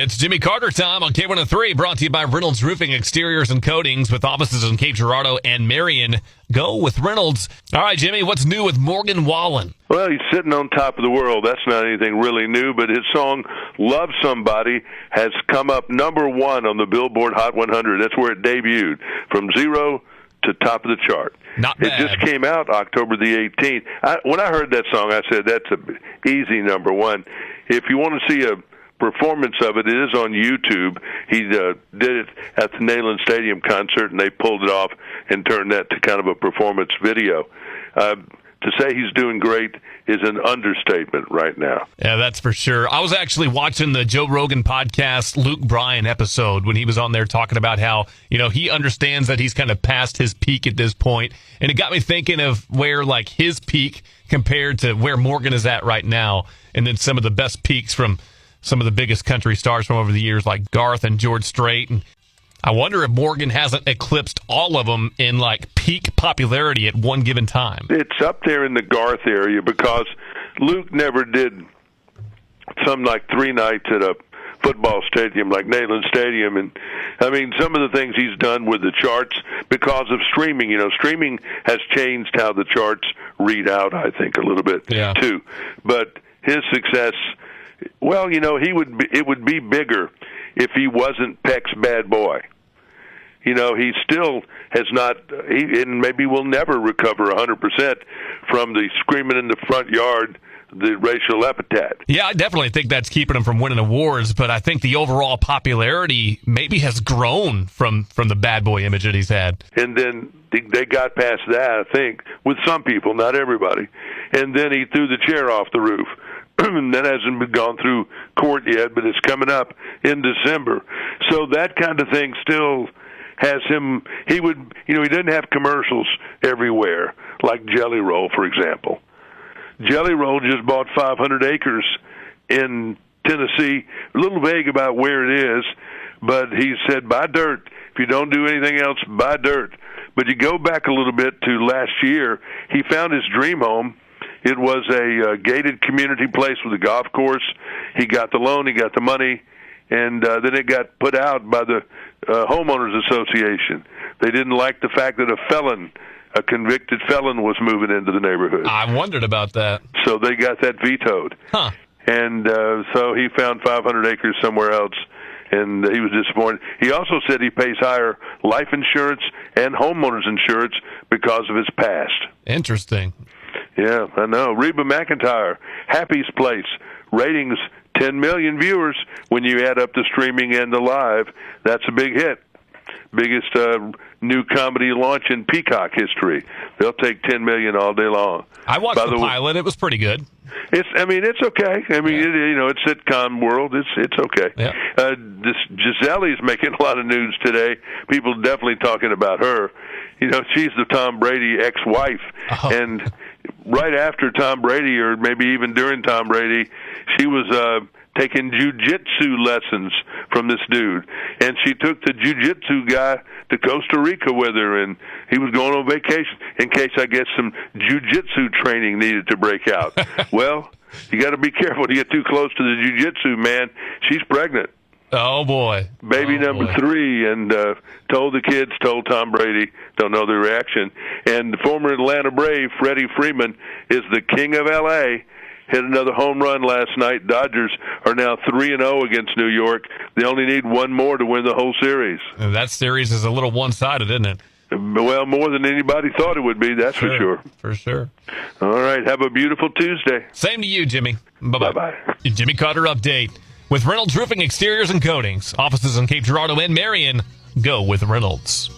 It's Jimmy Carter time on K103, brought to you by Reynolds Roofing Exteriors and Coatings with offices in Cape Girardeau and Marion. Go with Reynolds. All right, Jimmy, what's new with Morgan Wallen? Well, he's sitting on top of the world. That's not anything really new, but his song, Love Somebody, has come up number one on the Billboard Hot 100. That's where it debuted, from zero to top of the chart. Not bad. It just came out October the 18th. When I heard that song, I said, that's an easy number one. If you want to see a performance of it, it is on YouTube. He did it at the Neyland Stadium concert, and they pulled it off and turned that to kind of a performance video. To say he's doing great is an understatement right now. Yeah, that's for sure. I was actually watching the Joe Rogan podcast Luke Bryan episode when he was on there talking about how, he understands that he's kind of past his peak at this point. And it got me thinking of where, like, his peak compared to where Morgan is at right now. And then some of the best peaks from some of the biggest country stars from over the years, like Garth and George Strait. And I wonder if Morgan hasn't eclipsed all of them in, like, peak popularity at one given time. It's up there in the Garth area because Luke never did some, like, 3 nights at a football stadium like Neyland Stadium. And, I mean, some of the things he's done with the charts because of streaming. Streaming has changed how the charts read out, I think, a little bit, too. But his success, well, it would be bigger if he wasn't Peck's bad boy. He still has not, and maybe will never recover 100% from the screaming in the front yard, the racial epithet. Yeah, I definitely think that's keeping him from winning awards, but I think the overall popularity maybe has grown from the bad boy image that he's had. And then they got past that, I think, with some people, not everybody. And then he threw the chair off the roof. That hasn't been gone through court yet, but it's coming up in December. So that kind of thing still has him. He would, he doesn't have commercials everywhere, like Jelly Roll, for example. Jelly Roll just bought 500 acres in Tennessee. A little vague about where it is, but he said, buy dirt. If you don't do anything else, buy dirt. But you go back a little bit to last year, he found his dream home. It was a gated community place with a golf course. He got the loan, he got the money, and then it got put out by the Homeowners Association. They didn't like the fact that a convicted felon was moving into the neighborhood. I wondered about that. So they got that vetoed. Huh. And so he found 500 acres somewhere else, and he was disappointed. He also said he pays higher life insurance and homeowners insurance because of his past. Interesting. Yeah, I know. Reba McEntire, Happy's Place, ratings 10 million viewers when you add up the streaming and the live. That's a big hit. Biggest new comedy launch in Peacock history. They'll take 10 million all day long. I watched the pilot. It was pretty good. It's okay. It's sitcom world. It's okay. Yeah. This Giselle's making a lot of news today. People definitely talking about her. She's the Tom Brady ex-wife, and right after Tom Brady, or maybe even during Tom Brady, she was taking jiu-jitsu lessons from this dude. And she took the jiu-jitsu guy to Costa Rica with her, and he was going on vacation in case, I guess, some jiu-jitsu training needed to break out. Well, you got to be careful to get too close to the jiu-jitsu, man. She's pregnant. Oh, boy. Baby number 3, and told Tom Brady, don't know the reaction. And the former Atlanta Brave, Freddie Freeman, is the king of L.A., hit another home run last night. Dodgers are now 3-0 against New York. They only need one more to win the whole series. And that series is a little one-sided, isn't it? Well, more than anybody thought it would be, that's for sure. For sure. All right, have a beautiful Tuesday. Same to you, Jimmy. Bye-bye. Bye-bye. Jimmy Carter Update with Reynolds Roofing Exteriors and Coatings. Offices in Cape Girardeau and Marion. Go with Reynolds.